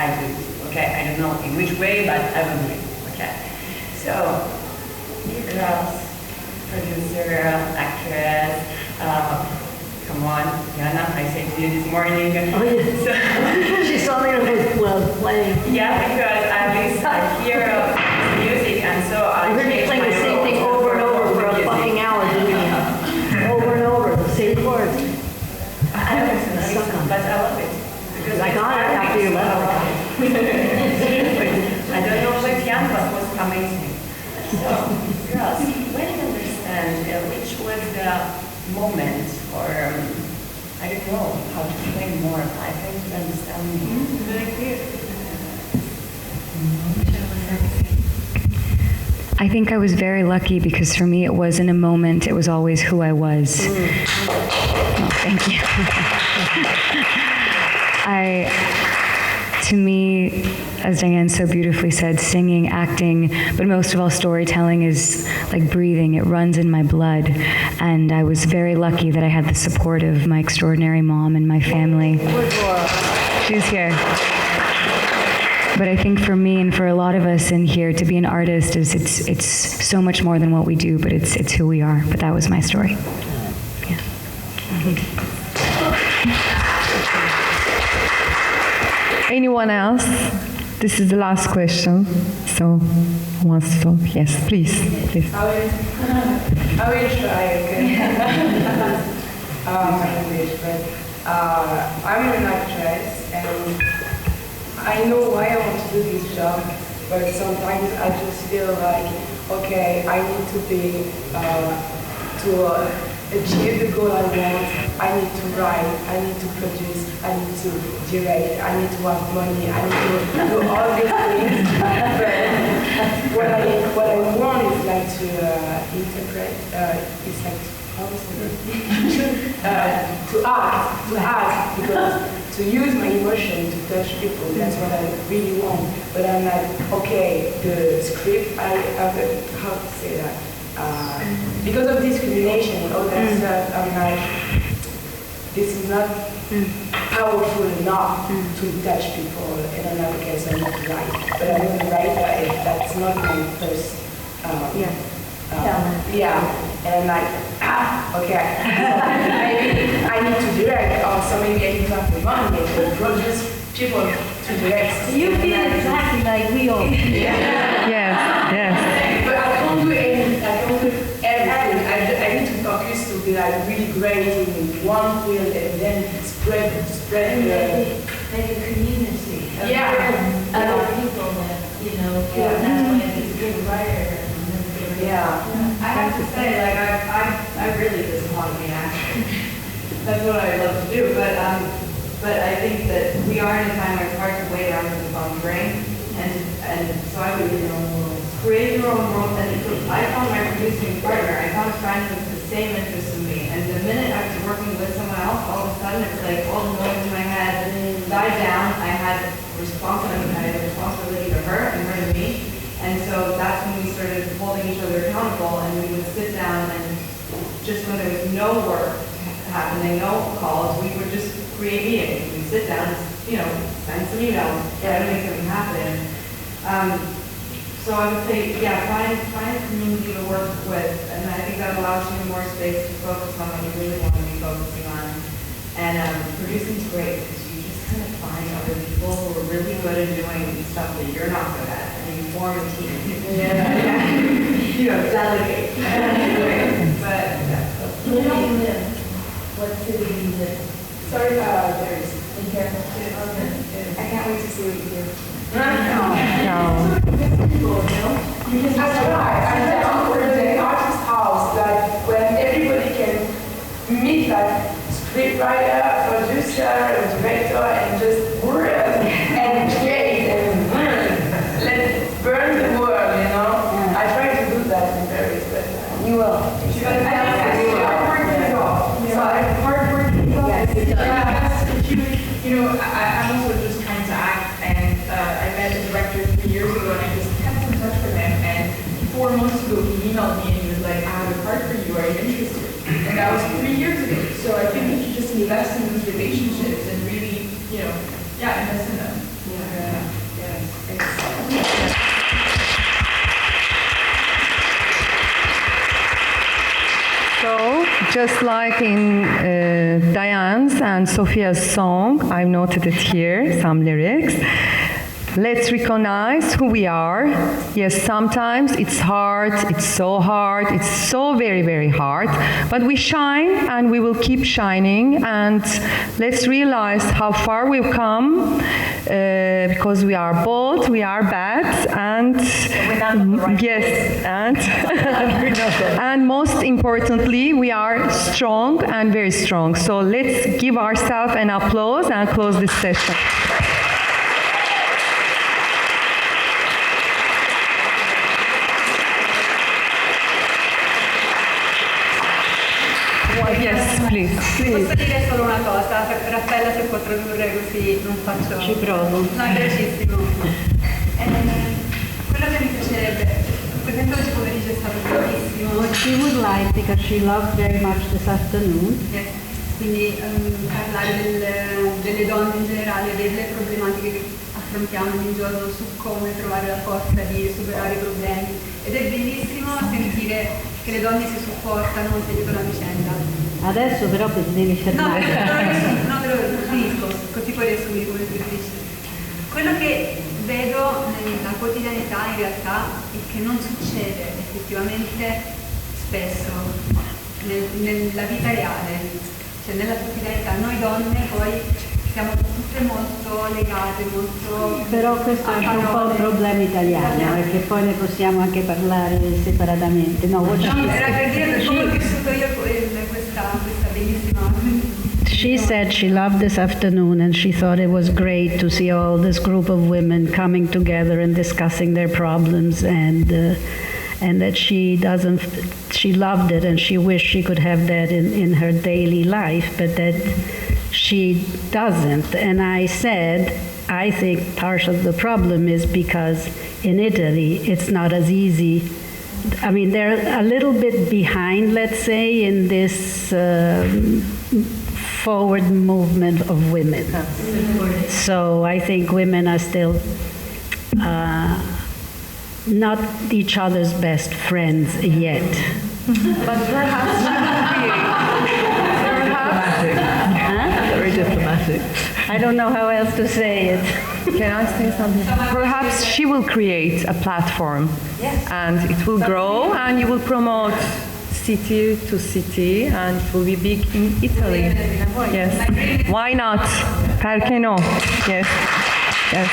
I do, okay? I don't know in which way, but I will do it, okay? So, girls, producer, actress, come on, Yana, I said to you this morning. Oh, yeah. So, she saw me was playing. Yeah, because I hear music, and so I heard you changed playing my the same role thing to over and over for a music. fucking hour, didn't you? Over and over, the same chords. But I love it. Because I got it after you left. I don't know what Jan, but it was amazing. So, girls, when you understand which was the moment, or I don't know how to explain more, I think you understand me. Very clear. I think I was very lucky because for me it wasn't a moment, it was always who I was. Oh, thank you. To me, as Diane so beautifully said, singing, acting, but most of all storytelling is like breathing. It runs in my blood. And I was very lucky that I had the support of my extraordinary mom and my family. She's here. But I think for me and for a lot of us in here, to be an artist is it's so much more than what we do, but it's who we are. But that was my story. Yeah. Anyone else? This is the last question. So, who wants to talk? Yes, please. I will try again. English, but I'm an actress, and I know why I want to do this job, but sometimes I just feel like, okay, I need to be, to achieve the goal I want, I need to write, I need to produce, I need to direct, I need to have money, I need to do all these things. But what I want is like to interpret, it's like to act, because to use my emotion to touch people, that's what I really want. But I'm like, okay, the script, I have how to say that? Because of discrimination and all that stuff, I'm like, this is not powerful enough to touch people. And I'm like, okay, so I need to write. But I'm not a writer, and that's not my first, and I'm like, okay, maybe I need to direct, or so maybe I need to have the money to produce people to direct. You feel exactly like we all feel. Yes. But I can't do anything, I can't do everything. I need to focus to be like really great in one field and then spread Make a community of other people that, that's why he's a good writer. I have to say, like, I really just want to be an actor. That's what I love to do, but I think that we are in a time where it's hard to weigh down with the phone brain, and so I would, create your own world. And I found my producing partner, I found a friend with the same interests as me, and the minute I was working with someone else, all of a sudden it's like all the noise in my head died down. I had responsibility to her and her to me. And so that's when we started holding each other accountable, and we would sit down and just when there was no work happening, no calls, we would just create meetings. We'd sit down, send some emails, try to make something happen. So I would say, find a community to work with, and I think that allows you more space to focus on what you really want to be focusing on. And producing is great, because you just kind of find other people who are really good at doing stuff that you're not good at. Form a team. Delegate. But where do you live? What city do you live? Sorry, there's in here. Okay. I can't wait to see what you do. No. I try. I'm for the artist house, like when everybody can meet like scriptwriter, producer, and director, and just work and create and let's burn the world, I try to do that in Paris, but you will. Hardworking. I'm also just trying to act, and I met a director 3 years ago, and I just kept in touch with him, and 4 that was 3 years ago. So I think if you just invest in those relationships and really, invest in them. So, just like in Diane's and Sofia's song, I've noted it here, some lyrics. Let's recognize who we are. Yes, sometimes it's hard, it's so very, very hard, but we shine and we will keep shining, and let's realize how far we've come because we are bold, we are bad, and and most importantly, we are strong and very strong. So let's give ourselves an applause and close this session. Yes, please. Posso dire solo una cosa? Raffaella, se può tradurre così non faccio... Ci provo. No, è velocissimo. Quello che mi piacerebbe, per esempio oggi pomeriggio è stato bellissimo. What she would like, because she loved very much this afternoon. Yes. Quindi parlare delle donne in generale, delle problematiche che affrontiamo ogni giorno, su come trovare la forza di superare i problemi. Ed è bellissimo sentire che le donne si supportano, si aiutano a vicenda. Adesso però ti devi fermare. No, però finisco, così poi riassumi come scrittrice. Quello che vedo nella quotidianità in realtà è che non succede effettivamente spesso nella vita reale, cioè nella quotidianità. Noi donne poi siamo tutte molto legate, molto... Però questo è anche un po' un problema italiano, perché poi ne possiamo anche parlare separatamente. No, era per dire come ho vissuto io questa bellissima... She said she loved this afternoon and she thought it was great to see all this group of women coming together and discussing their problems, and that she loved it and she wished she could have that in her daily life, but that she doesn't. And I said, I think part of the problem is because in Italy it's not as easy. I mean, they're a little bit behind, let's say, in this forward movement of women. So I think women are still not each other's best friends yet. But perhaps very diplomatic. I don't know how else to say it. Can I say something? Perhaps she will create a platform, and it will grow, and you will promote city to city, and it will be big in Italy. Yes. Why not? Perché no? Yes. Yes.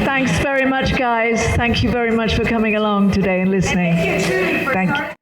Thanks very much, guys. Thank you very much for coming along today and listening. Thank you.